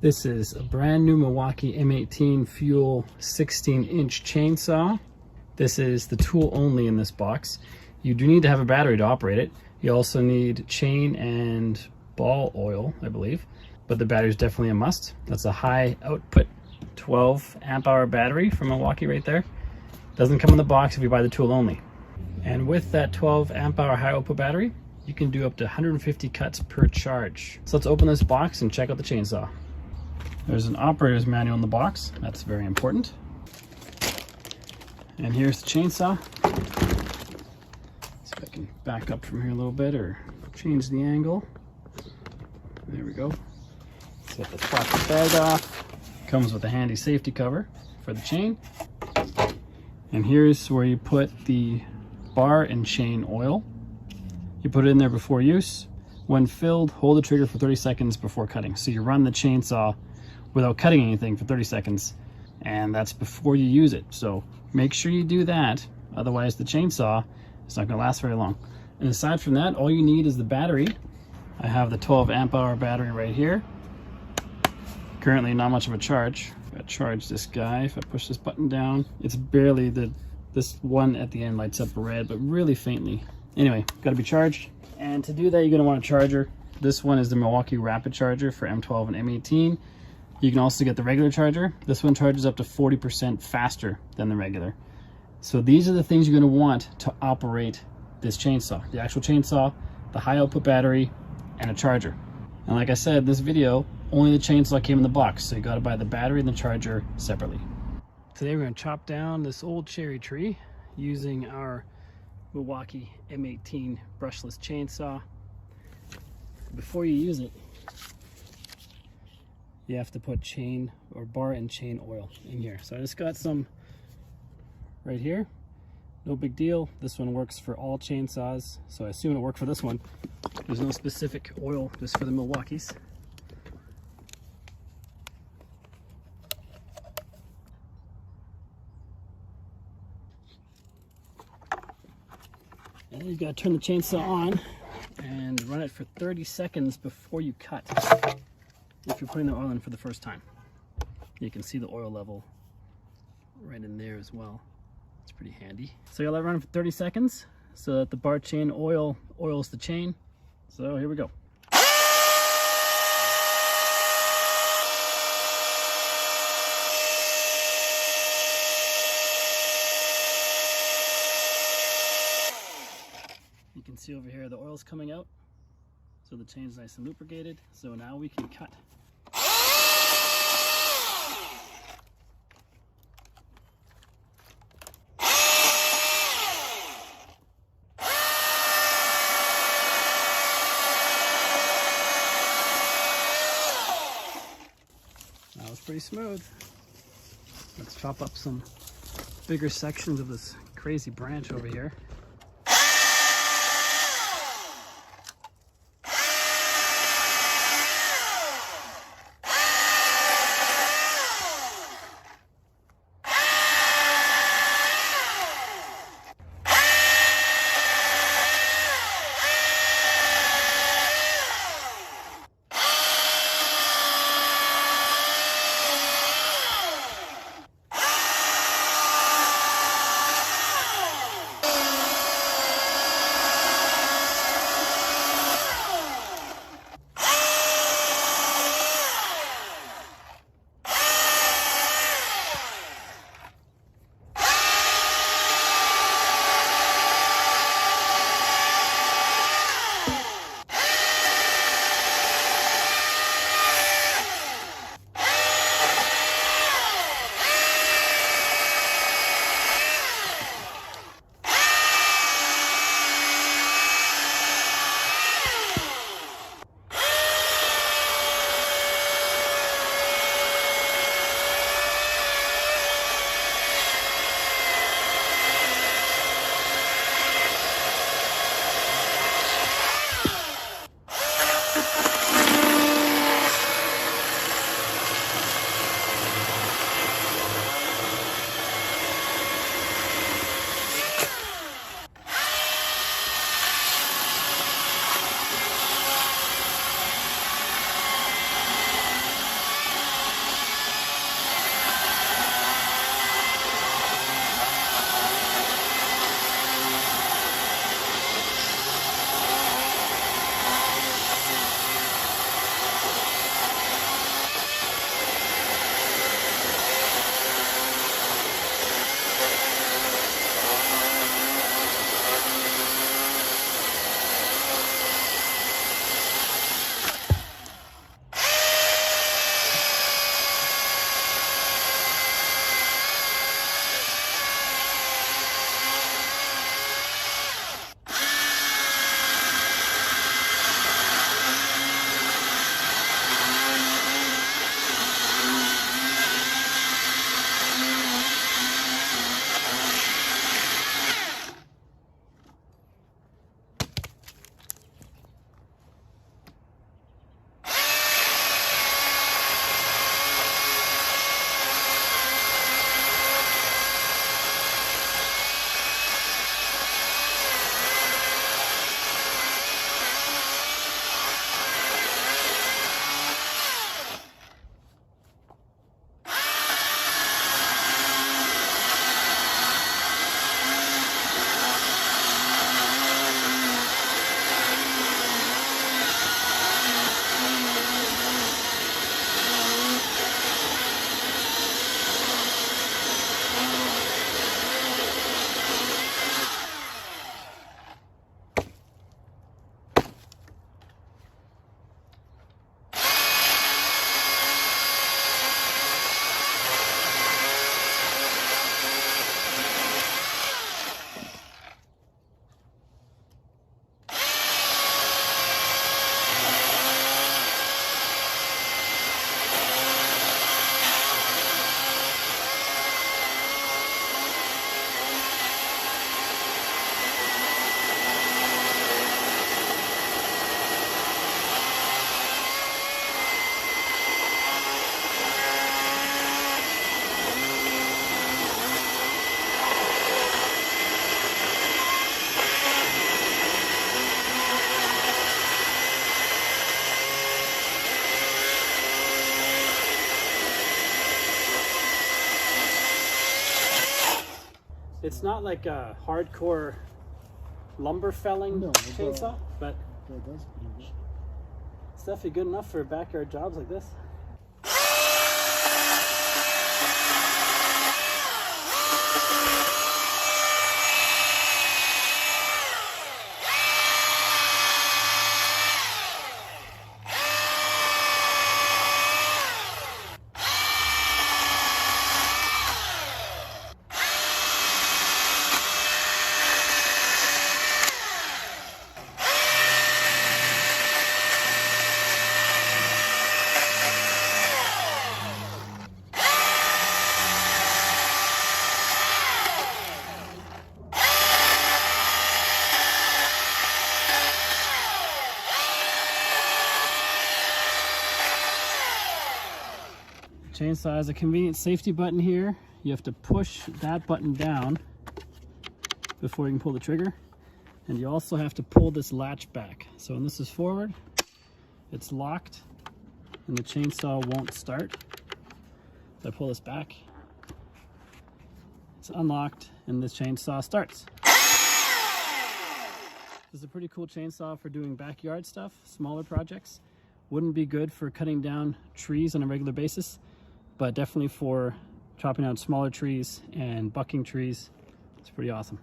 This is a brand new Milwaukee M18 fuel 16-inch chainsaw. This is the tool only in this box. You do need to have a battery to operate it. You also need chain and ball oil, I believe, but the battery is definitely a must. That's a high output 12 amp hour battery from Milwaukee right there. Doesn't come in the box if you buy the tool only. And with that 12 amp hour high output battery, you can do up to 150 cuts per charge. So let's open this box and check out the chainsaw. There's an operator's manual in the box. That's very important. And here's the chainsaw. See if I can back up from here a little bit or change the angle. There we go. Let's get the plastic bag off. Comes with a handy safety cover for the chain. And here's where you put the bar and chain oil. You put it in there before use. When filled, hold the trigger for 30 seconds before cutting. So you run the chainsaw without cutting anything for 30 seconds, and that's before you use it. So make sure you do that, otherwise the chainsaw is not going to last very long. And aside from that, all you need is the battery. I have the 12 amp hour battery right here. Currently not much of a charge. I'm going to charge this guy. If I push this button down, it's barely, this one at the end lights up red, but really faintly. Anyway, got to be charged. And to do that, you're going to want a charger. This one is the Milwaukee Rapid Charger for M12 and M18. You can also get the regular charger. This one charges up to 40% faster than the regular. So these are the things you're going to want to operate this chainsaw. The actual chainsaw, the high output battery, and a charger. And like I said in this video, only the chainsaw came in the box, so you got to buy the battery and the charger separately. Today we're going to chop down this old cherry tree using our Milwaukee M18 brushless chainsaw. Before you use it, you have to put chain or bar and chain oil in here. So I just got some right here. No big deal. This one works for all chainsaws, so I assume it'll work for this one. There's no specific oil just for the Milwaukees. And then you gotta turn the chainsaw on and run it for 30 seconds before you cut. If you're putting the oil in for the first time, you can see the oil level right in there as well. It's pretty handy. So you'll let it run for 30 seconds so that the bar chain oil oils the chain. So here we go. You can see over here the oil's coming out. So the chain's nice and lubricated. So now we can cut. That was pretty smooth. Let's chop up some bigger sections of this crazy branch over here. It's not like a hardcore lumber felling chainsaw, but it's definitely good enough for backyard jobs like this. Chainsaw has a convenient safety button here. You have to push that button down before you can pull the trigger. And you also have to pull this latch back. So when this is forward, it's locked and the chainsaw won't start. If I pull this back, it's unlocked and this chainsaw starts. This is a pretty cool chainsaw for doing backyard stuff, smaller projects. Wouldn't be good for cutting down trees on a regular basis, but definitely for chopping down smaller trees and bucking trees. It's pretty awesome.